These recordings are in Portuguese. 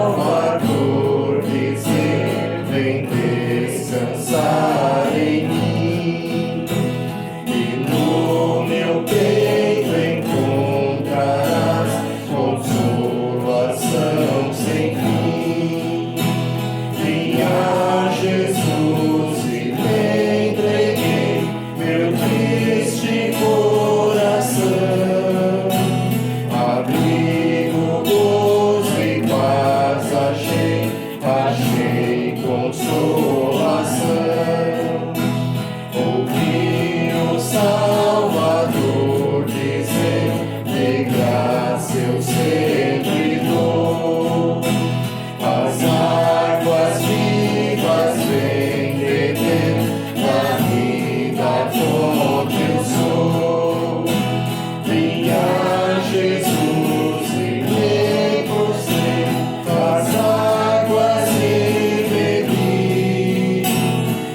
Salvador dizer, vem descansar em mim, e no meu peito encontrarás consolação sem fim. Vinha Jesus e me entreguei meu triste coração, abrigo, gozo e paz achei consolação. Ouvi o Salvador dizer, de graça eu sempre dou. As águas vivas vêm beber, da vida fonte eu sou. Vinha Jesus e me prostei, as águas e bebi.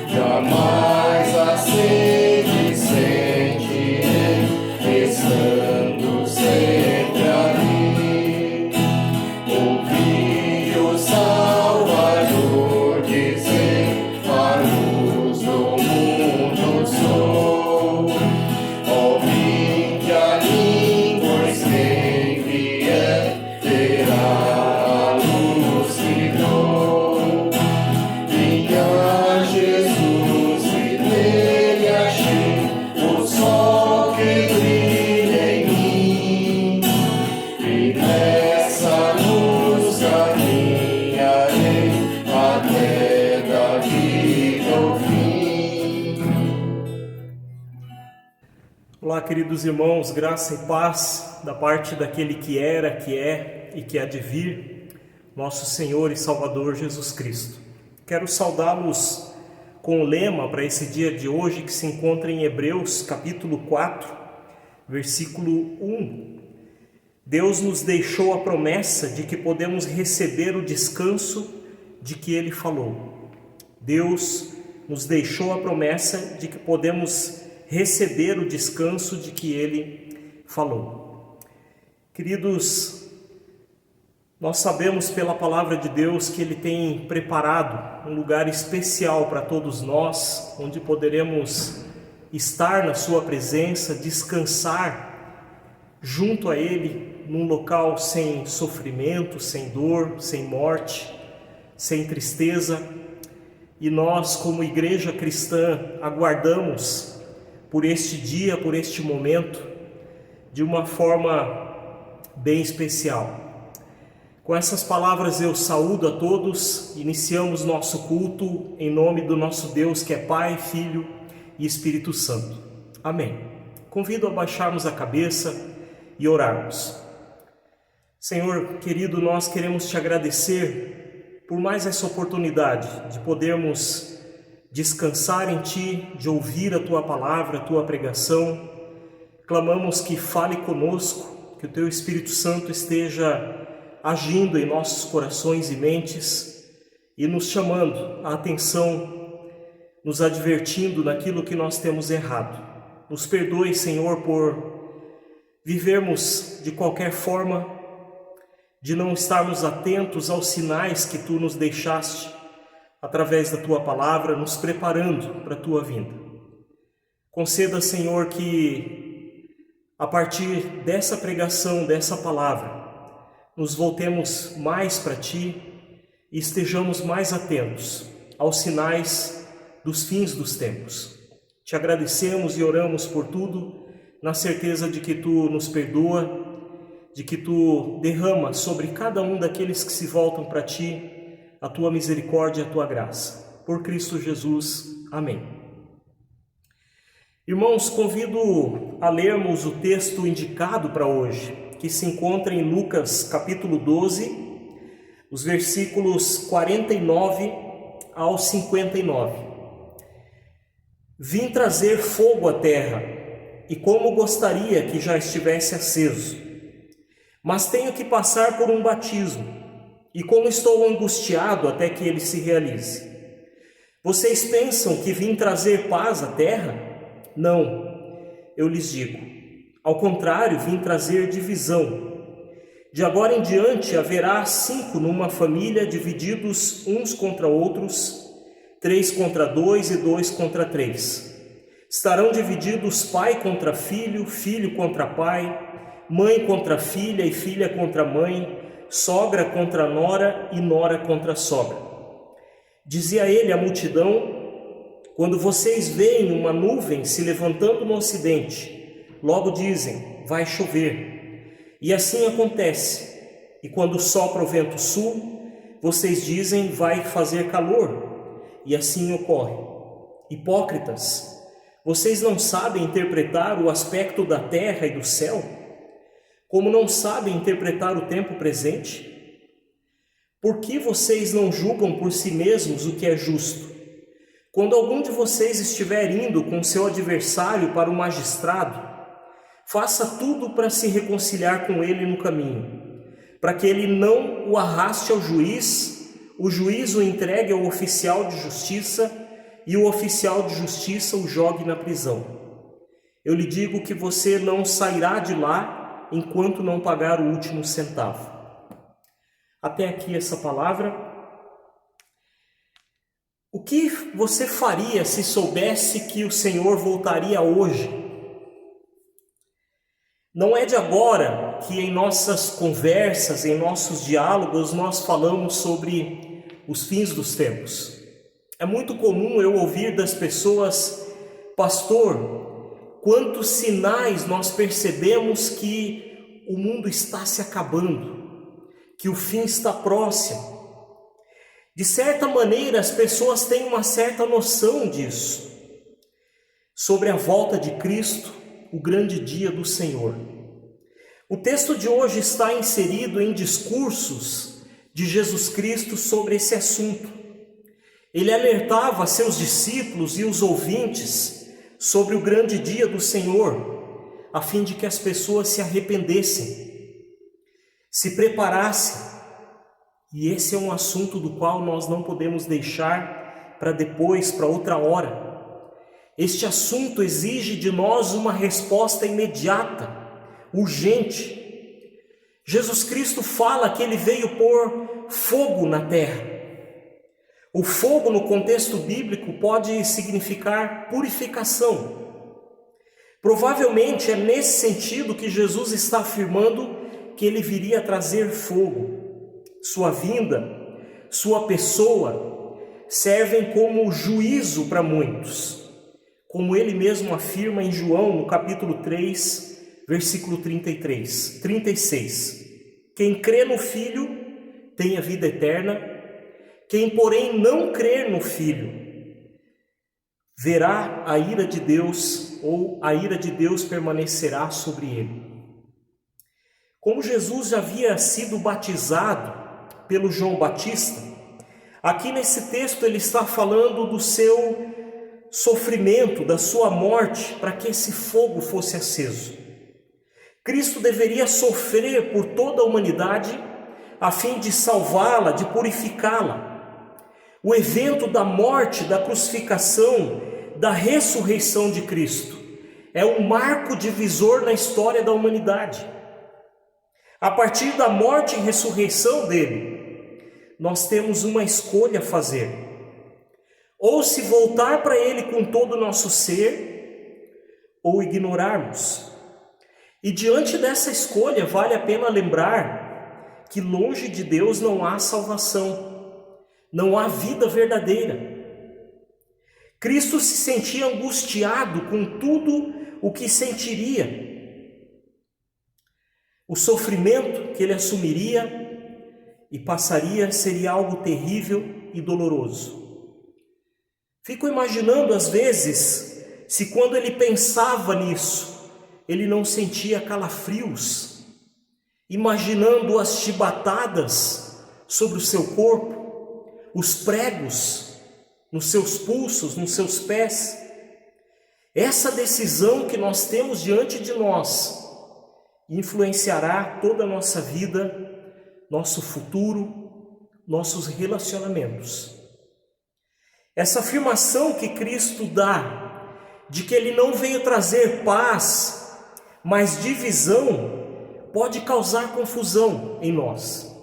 Jamais a sede sentirei, estando sempre ali. Ouvi o Salvador dizer, a luz do mundo sou. Ó, vinde a mim, pois quem vier terá a luz que dou. Vinha Jesus e nele achei o sol que brilha em mim, e nessa luz caminharei até da vida ao fim. Olá, queridos irmãos, graça e paz da parte daquele que era, que é e que há de vir, nosso Senhor e Salvador Jesus Cristo. Quero saudá-los com o lema para esse dia de hoje que se encontra em Hebreus capítulo 4, versículo 1. Deus nos deixou a promessa de que podemos receber o descanso de que Ele falou. Deus nos deixou a promessa de que podemos receber o descanso de que Ele falou. Queridos, nós sabemos pela palavra de Deus que Ele tem preparado um lugar especial para todos nós, onde poderemos estar na Sua presença, descansar junto a Ele, num local sem sofrimento, sem dor, sem morte, sem tristeza. E nós, como igreja cristã, aguardamos por este dia, por este momento, de uma forma bem especial. Com essas palavras eu saúdo a todos, iniciamos nosso culto em nome do nosso Deus que é Pai, Filho e Espírito Santo. Amém. Convido a baixarmos a cabeça e orarmos. Senhor querido, nós queremos te agradecer por mais essa oportunidade de podermos descansar em Ti, de ouvir a Tua palavra, a Tua pregação. Clamamos que fale conosco, que o Teu Espírito Santo esteja agindo em nossos corações e mentes e nos chamando a atenção, nos advertindo naquilo que nós temos errado. Nos perdoe, Senhor, por vivermos de qualquer forma, de não estarmos atentos aos sinais que Tu nos deixaste através da Tua palavra, nos preparando para a Tua vinda. Conceda, Senhor, que a partir dessa pregação, dessa palavra, nos voltemos mais para Ti e estejamos mais atentos aos sinais dos fins dos tempos. Te agradecemos e oramos por tudo, na certeza de que Tu nos perdoa, de que Tu derrama sobre cada um daqueles que se voltam para Ti a Tua misericórdia e a Tua graça. Por Cristo Jesus. Amém. Irmãos, convido a lermos o texto indicado para hoje, que se encontra em Lucas capítulo 12, os versículos 49 ao 59. Vim trazer fogo à terra, e como gostaria que já estivesse aceso. Mas tenho que passar por um batismo, e como estou angustiado até que ele se realize. Vocês pensam que vim trazer paz à terra? Não, eu lhes digo. Ao contrário, vim trazer divisão. De agora em diante haverá 5 numa família, divididos uns contra outros, 3 contra 2 e 2 contra 3. Estarão divididos pai contra filho, filho contra pai, mãe contra filha e filha contra mãe, sogra contra nora e nora contra sogra. Dizia ele à multidão: quando vocês veem uma nuvem se levantando no ocidente, logo dizem, vai chover. E assim acontece. E quando sopra o vento sul, vocês dizem, vai fazer calor. E assim ocorre. Hipócritas, vocês não sabem interpretar o aspecto da terra e do céu? Como não sabem interpretar o tempo presente? Por que vocês não julgam por si mesmos o que é justo? Quando algum de vocês estiver indo com seu adversário para o magistrado, faça tudo para se reconciliar com ele no caminho, para que ele não o arraste ao juiz, o juiz o entregue ao oficial de justiça e o oficial de justiça o jogue na prisão. Eu lhe digo que você não sairá de lá enquanto não pagar o último centavo. Até aqui essa palavra. O que você faria se soubesse que o Senhor voltaria hoje? Não é de agora que em nossas conversas, em nossos diálogos, nós falamos sobre os fins dos tempos. É muito comum eu ouvir das pessoas: pastor, quantos sinais nós percebemos que o mundo está se acabando, que o fim está próximo. De certa maneira, as pessoas têm uma certa noção disso, sobre a volta de Cristo, o grande dia do Senhor. O texto de hoje está inserido em discursos de Jesus Cristo sobre esse assunto. Ele alertava seus discípulos e os ouvintes sobre o grande dia do Senhor, a fim de que as pessoas se arrependessem, se preparassem. E esse é um assunto do qual nós não podemos deixar para depois, para outra hora. Este assunto exige de nós uma resposta imediata, urgente. Jesus Cristo fala que ele veio pôr fogo na terra. O fogo, no contexto bíblico, pode significar purificação. Provavelmente é nesse sentido que Jesus está afirmando que ele viria trazer fogo. Sua vinda, sua pessoa, servem como juízo para muitos. Como ele mesmo afirma em João, no capítulo 3, versículo 36. Quem crê no Filho tem a vida eterna, quem porém não crer no Filho verá a ira de Deus, ou a ira de Deus permanecerá sobre ele. Como Jesus já havia sido batizado pelo João Batista, aqui nesse texto ele está falando do seu sofrimento, da sua morte, para que esse fogo fosse aceso. Cristo deveria sofrer por toda a humanidade, a fim de salvá-la, de purificá-la. O evento da morte, da crucificação, da ressurreição de Cristo é um marco divisor na história da humanidade. A partir da morte e ressurreição dele, nós temos uma escolha a fazer: ou se voltar para ele com todo o nosso ser, ou ignorarmos. E diante dessa escolha, vale a pena lembrar que longe de Deus não há salvação, não há vida verdadeira. Cristo se sentia angustiado com tudo o que sentiria. O sofrimento que ele assumiria e passaria seria algo terrível e doloroso. Fico imaginando às vezes se quando ele pensava nisso, ele não sentia calafrios, imaginando as chibatadas sobre o seu corpo, os pregos nos seus pulsos, nos seus pés. Essa decisão que nós temos diante de nós influenciará toda a nossa vida, nosso futuro, nossos relacionamentos. Essa afirmação que Cristo dá, de que Ele não veio trazer paz, mas divisão, pode causar confusão em nós.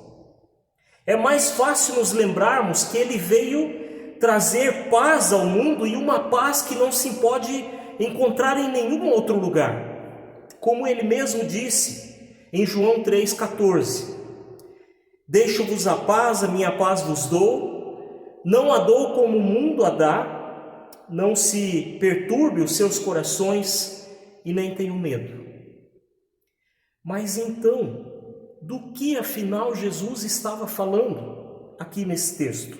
É mais fácil nos lembrarmos que Ele veio trazer paz ao mundo, e uma paz que não se pode encontrar em nenhum outro lugar. Como Ele mesmo disse em João 3,14: deixo-vos a paz, a minha paz vos dou, não a dou como o mundo a dá, não se perturbe os seus corações e nem tenham medo. Mas então, do que afinal Jesus estava falando aqui nesse texto?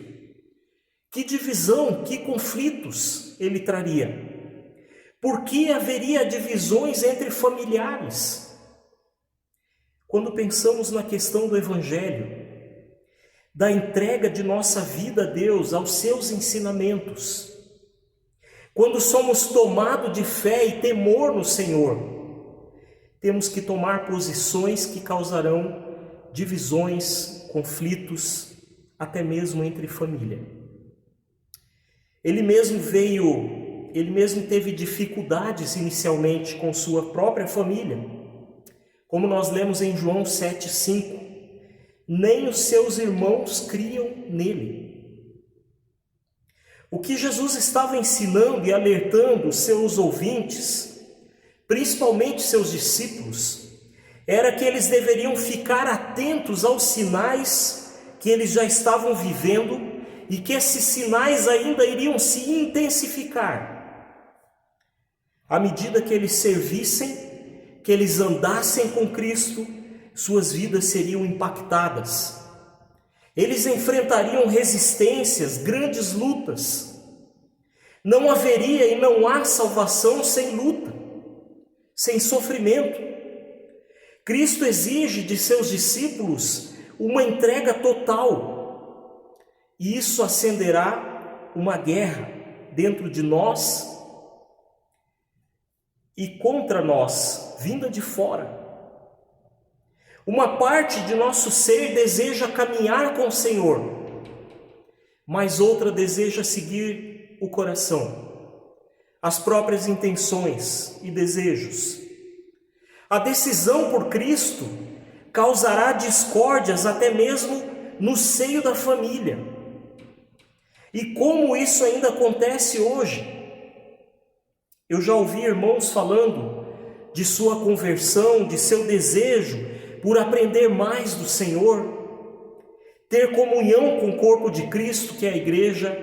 Que divisão, que conflitos ele traria? Por que haveria divisões entre familiares? Quando pensamos na questão do Evangelho, da entrega de nossa vida a Deus, aos seus ensinamentos, quando somos tomados de fé e temor no Senhor, temos que tomar posições que causarão divisões, conflitos, até mesmo entre família. Ele mesmo teve dificuldades inicialmente com sua própria família, como nós lemos em João 7,5, nem os seus irmãos criam nele. O que Jesus estava ensinando e alertando os seus ouvintes, principalmente seus discípulos, era que eles deveriam ficar atentos aos sinais que eles já estavam vivendo e que esses sinais ainda iriam se intensificar. À medida que eles servissem, que eles andassem com Cristo, suas vidas seriam impactadas. Eles enfrentariam resistências, grandes lutas. Não haveria e não há salvação sem luta, sem sofrimento. Cristo exige de seus discípulos uma entrega total, e isso acenderá uma guerra dentro de nós e contra nós, vinda de fora. Uma parte de nosso ser deseja caminhar com o Senhor, mas outra deseja seguir o coração, as próprias intenções e desejos. A decisão por Cristo causará discórdias até mesmo no seio da família. E como isso ainda acontece hoje? Eu já ouvi irmãos falando de sua conversão, de seu desejo por aprender mais do Senhor, ter comunhão com o corpo de Cristo, que é a igreja,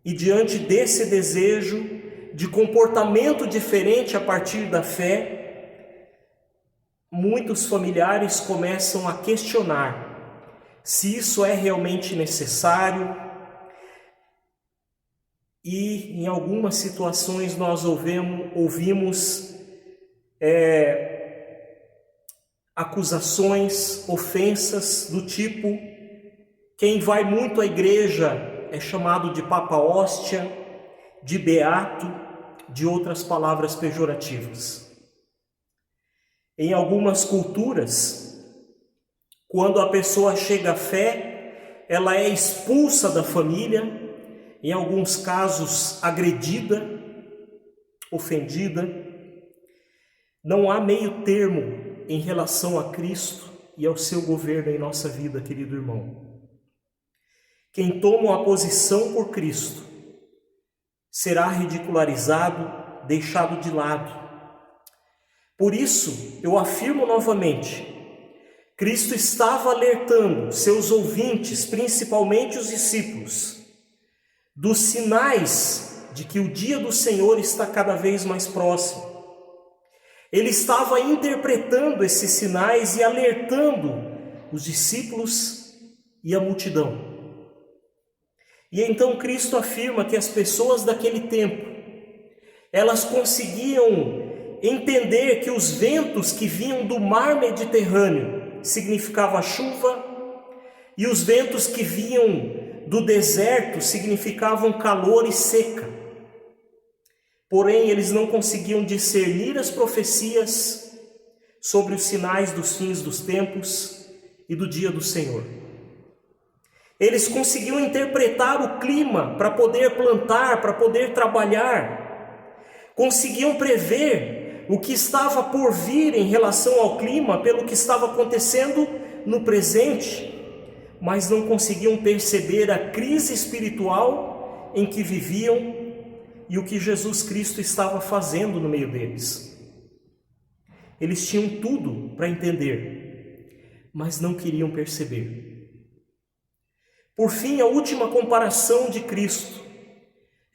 e diante desse desejo de comportamento diferente a partir da fé, muitos familiares começam a questionar se isso é realmente necessário, e em algumas situações nós ouvimos acusações, ofensas do tipo: quem vai muito à igreja é chamado de papa hóstia, de beato, de outras palavras pejorativas. Em algumas culturas, quando a pessoa chega à fé, ela é expulsa da família, em alguns casos agredida, ofendida. Não há meio termo em relação a Cristo e ao seu governo em nossa vida, querido irmão. Quem toma uma posição por Cristo será ridicularizado, deixado de lado. Por isso, eu afirmo novamente, Cristo estava alertando seus ouvintes, principalmente os discípulos, dos sinais de que o dia do Senhor está cada vez mais próximo. Ele estava interpretando esses sinais e alertando os discípulos e a multidão. E então Cristo afirma que as pessoas daquele tempo Elas conseguiam entender que os ventos que vinham do mar Mediterrâneo significavam chuva, e os ventos que vinham do deserto significavam calor e seca. Porém, eles não conseguiam discernir as profecias sobre os sinais dos fins dos tempos e do dia do Senhor. Eles conseguiam interpretar o clima para poder plantar, para poder trabalhar. Conseguiam prever o que estava por vir em relação ao clima, pelo que estava acontecendo no presente, mas não conseguiam perceber a crise espiritual em que viviam e o que Jesus Cristo estava fazendo no meio deles. Eles tinham tudo para entender, mas não queriam perceber. Por fim, a última comparação de Cristo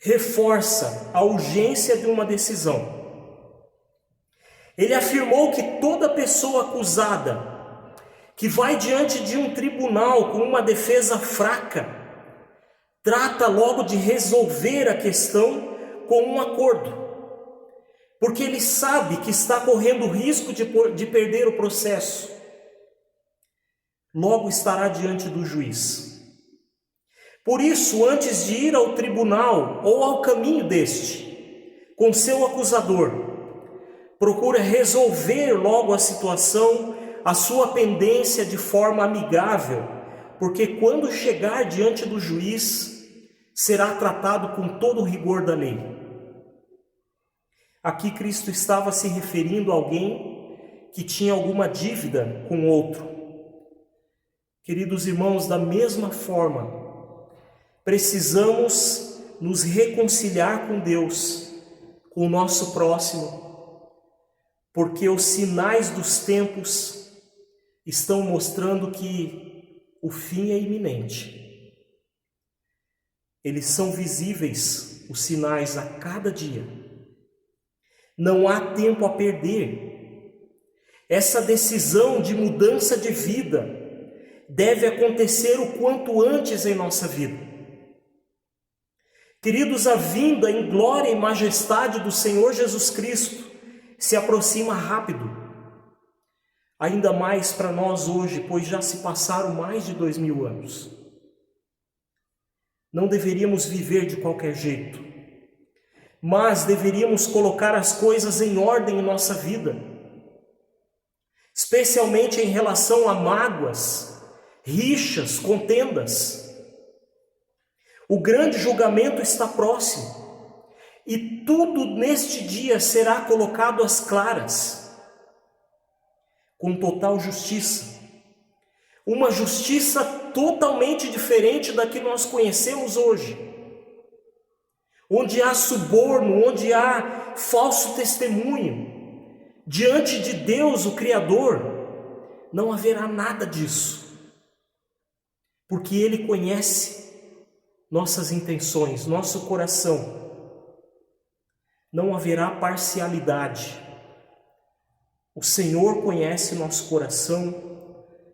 reforça a urgência de uma decisão. Ele afirmou que toda pessoa acusada que vai diante de um tribunal com uma defesa fraca, trata logo de resolver a questão com um acordo, porque ele sabe que está correndo o risco de perder o processo. Logo estará diante do juiz. Por isso, antes de ir ao tribunal ou ao caminho deste, com seu acusador, procura resolver logo a situação, a sua pendência de forma amigável, porque quando chegar diante do juiz, será tratado com todo o rigor da lei. Aqui Cristo estava se referindo a alguém que tinha alguma dívida com outro. Queridos irmãos, da mesma forma, precisamos nos reconciliar com Deus, com o nosso próximo, porque os sinais dos tempos estão mostrando que o fim é iminente. Eles são visíveis, os sinais, a cada dia. Não há tempo a perder. Essa decisão de mudança de vida deve acontecer o quanto antes em nossa vida. Queridos, a vinda em glória e majestade do Senhor Jesus Cristo se aproxima rápido. Ainda mais para nós hoje, pois já se passaram mais de 2000 anos. Não deveríamos viver de qualquer jeito, mas deveríamos colocar as coisas em ordem em nossa vida, especialmente em relação a mágoas, rixas, contendas. O grande julgamento está próximo e tudo neste dia será colocado às claras, com total justiça. Uma justiça totalmente diferente da que nós conhecemos hoje, onde há suborno, onde há falso testemunho. Diante de Deus, o Criador, não haverá nada disso, porque Ele conhece nossas intenções, nosso coração. Não haverá parcialidade. O Senhor conhece nosso coração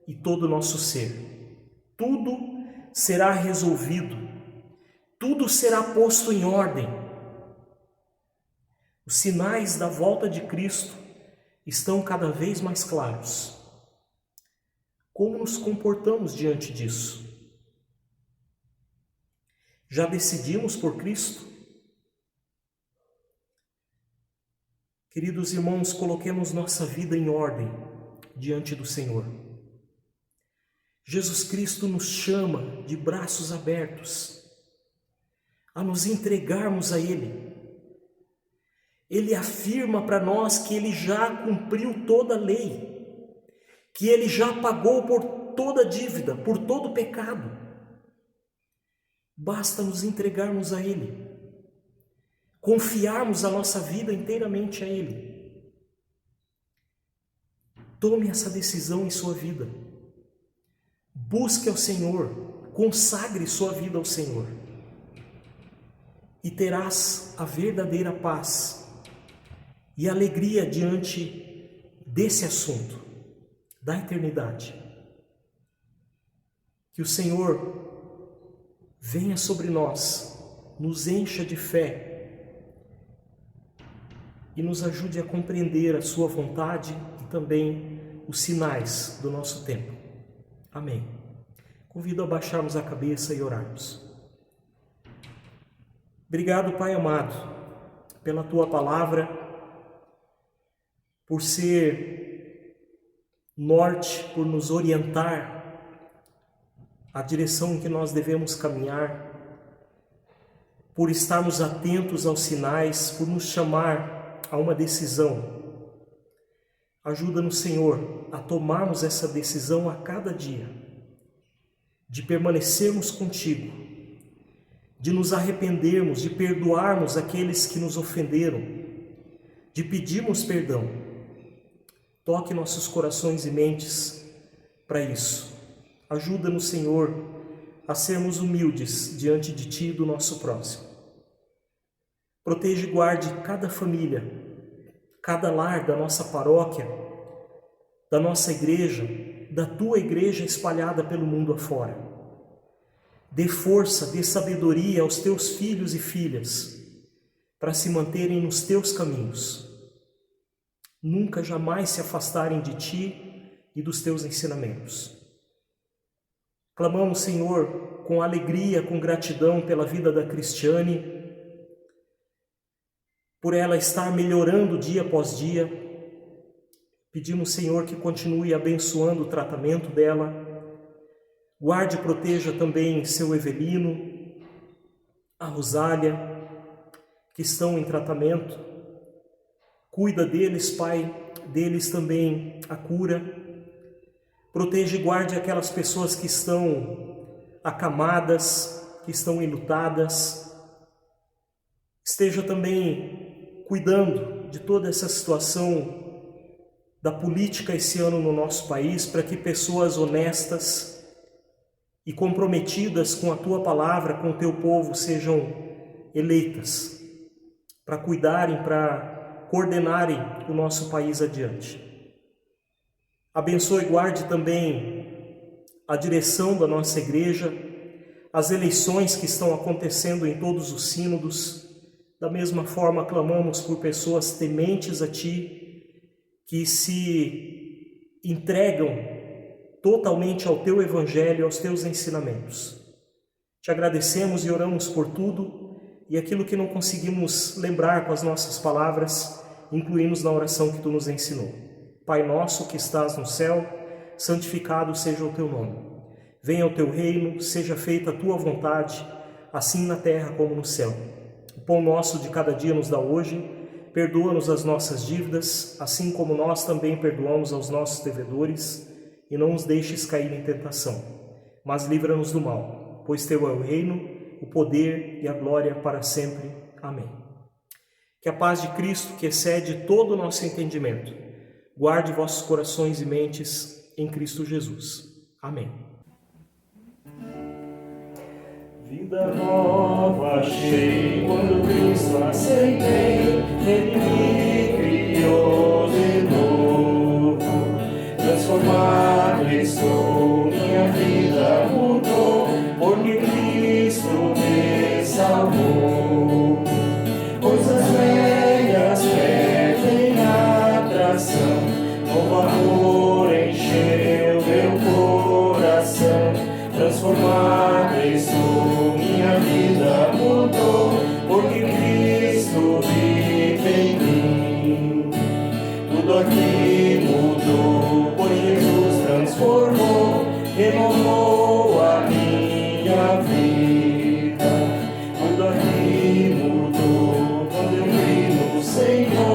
e todo o nosso ser. Tudo será resolvido, tudo será posto em ordem. Os sinais da volta de Cristo estão cada vez mais claros. Como nos comportamos diante disso? Já decidimos por Cristo? Queridos irmãos, coloquemos nossa vida em ordem diante do Senhor. Jesus Cristo nos chama de braços abertos a nos entregarmos a Ele. Ele afirma para nós que Ele já cumpriu toda a lei, que Ele já pagou por toda a dívida, por todo o pecado. Basta nos entregarmos a Ele, confiarmos a nossa vida inteiramente a Ele. Tome essa decisão em sua vida. Busque ao Senhor, consagre sua vida ao Senhor. E terás a verdadeira paz e alegria diante desse assunto, da eternidade. Que o Senhor venha sobre nós, nos encha de fé e nos ajude a compreender a sua vontade e também os sinais do nosso tempo. Amém. Convido a baixarmos a cabeça e orarmos. Obrigado, Pai amado, pela Tua palavra, por ser norte, por nos orientar a direção em que nós devemos caminhar, por estarmos atentos aos sinais, por nos chamar a uma decisão. Ajuda-nos, Senhor, a tomarmos essa decisão a cada dia, de permanecermos contigo, de nos arrependermos, de perdoarmos aqueles que nos ofenderam, de pedirmos perdão. Toque nossos corações e mentes para isso. Ajuda-nos, Senhor, a sermos humildes diante de Ti e do nosso próximo. Proteja e guarde cada família, cada lar da nossa paróquia, da nossa igreja, da Tua igreja espalhada pelo mundo afora. Dê força, dê sabedoria aos Teus filhos e filhas para se manterem nos Teus caminhos. Nunca, jamais se afastarem de Ti e dos Teus ensinamentos. Clamamos, Senhor, com alegria, com gratidão pela vida da Cristiane, por ela estar melhorando dia após dia. Pedimos, Senhor, que continue abençoando o tratamento dela. Guarde e proteja também seu Evelino, a Rosália, que estão em tratamento. Cuida deles, Pai, deles também a cura. Proteja e guarde aquelas pessoas que estão acamadas, que estão enlutadas. Esteja também cuidando de toda essa situação da política esse ano no nosso país, para que pessoas honestas e comprometidas com a Tua palavra, com o Teu povo, sejam eleitas, para cuidarem, para coordenarem o nosso país adiante. Abençoe e guarde também a direção da nossa igreja, as eleições que estão acontecendo em todos os sínodos. Da mesma forma, clamamos por pessoas tementes a Ti, que se entregam totalmente ao Teu Evangelho, aos Teus ensinamentos. Te agradecemos e oramos por tudo, e aquilo que não conseguimos lembrar com as nossas palavras, incluímos na oração que Tu nos ensinou. Pai nosso que estás no céu, santificado seja o Teu nome. Venha o Teu reino, seja feita a Tua vontade, assim na terra como no céu. O pão nosso de cada dia nos dá hoje, perdoa-nos as nossas dívidas, assim como nós também perdoamos aos nossos devedores, e não nos deixes cair em tentação, mas livra-nos do mal, pois Teu é o reino, o poder e a glória para sempre. Amém. Que a paz de Cristo, que excede todo o nosso entendimento, guarde vossos corações e mentes em Cristo Jesus. Amém. Vida nova achei quando Cristo aceitei, Ele me criou de novo. Transformado estou, minha vida mudou, porque Cristo me salvou. Coisas velhas perdem atração, novo amor encheu meu coração. Transformado estou, minha vida mudou, porque Cristo vive em mim. Tudo aqui mudou, pois Jesus transformou, renovou a minha vida. Tudo aqui mudou, quando eu vi no Senhor.